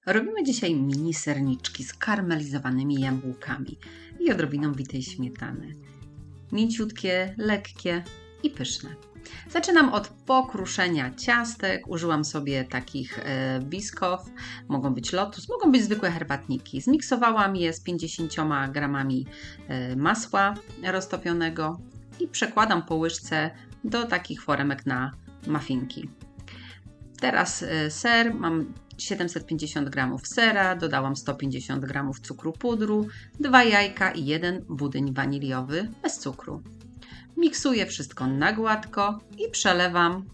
Robimy dzisiaj mini serniczki z karmelizowanymi jabłkami i odrobiną bitej śmietany. Mięciutkie, lekkie i pyszne. Zaczynam od pokruszenia ciastek. Użyłam sobie takich Biscoff, mogą być Lotus, mogą być zwykłe herbatniki. Zmiksowałam je z 50 gramami masła roztopionego i przekładam po łyżce do takich foremek na muffinki. Teraz ser, mam 750 g sera, dodałam 150 g cukru pudru, 2 jajka i 1 budyń waniliowy bez cukru. Miksuję wszystko na gładko i przelewam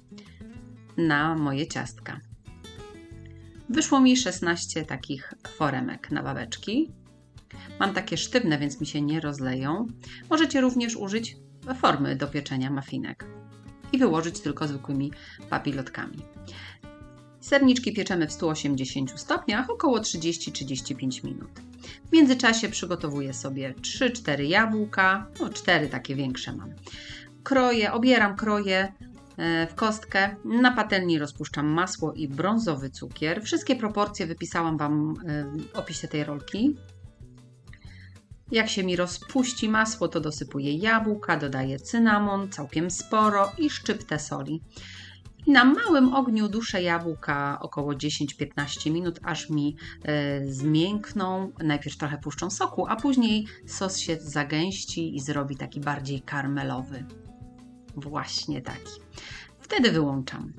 na moje ciastka. Wyszło mi 16 takich foremek na babeczki. Mam takie sztywne, więc mi się nie rozleją. Możecie również użyć formy do pieczenia muffinek i wyłożyć tylko zwykłymi papilotkami. Serniczki pieczemy w 180 stopniach około 30-35 minut. W międzyczasie przygotowuję sobie 3-4 jabłka, 4 takie większe mam. Obieram kroję w kostkę, na patelni rozpuszczam masło i brązowy cukier. Wszystkie proporcje wypisałam Wam w opisie tej rolki. Jak się mi rozpuści masło, to dosypuję jabłka, dodaję cynamon, całkiem sporo i szczyptę soli. I na małym ogniu duszę jabłka około 10-15 minut, aż mi zmiękną. Najpierw trochę puszczą soku, a później sos się zagęści i zrobi taki bardziej karmelowy. Właśnie taki. Wtedy wyłączam.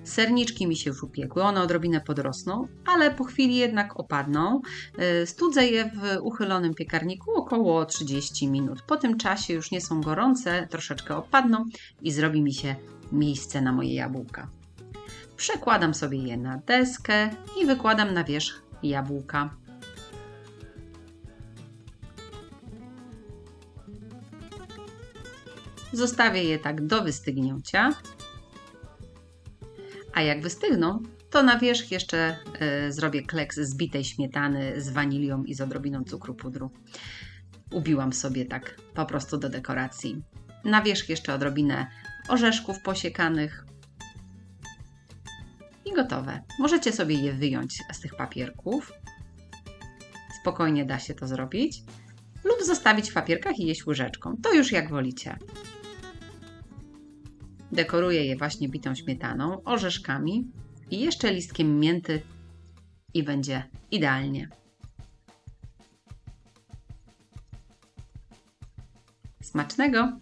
Serniczki mi się już upiekły, one odrobinę podrosną, ale po chwili jednak opadną. Studzę je w uchylonym piekarniku około 30 minut. Po tym czasie już nie są gorące, troszeczkę opadną i zrobi mi się miejsce na moje jabłka. Przekładam sobie je na deskę i wykładam na wierzch jabłka. Zostawię je tak do wystygnięcia. A jak wystygną, to na wierzch jeszcze zrobię kleks z bitej śmietany z wanilią i z odrobiną cukru pudru. Ubiłam sobie tak po prostu do dekoracji. Na wierzch jeszcze odrobinę orzeszków posiekanych i gotowe. Możecie sobie je wyjąć z tych papierków. Spokojnie da się to zrobić. Lub zostawić w papierkach i jeść łyżeczką. To już jak wolicie. Dekoruję je właśnie bitą śmietaną, orzeszkami i jeszcze listkiem mięty i będzie idealnie. Smacznego!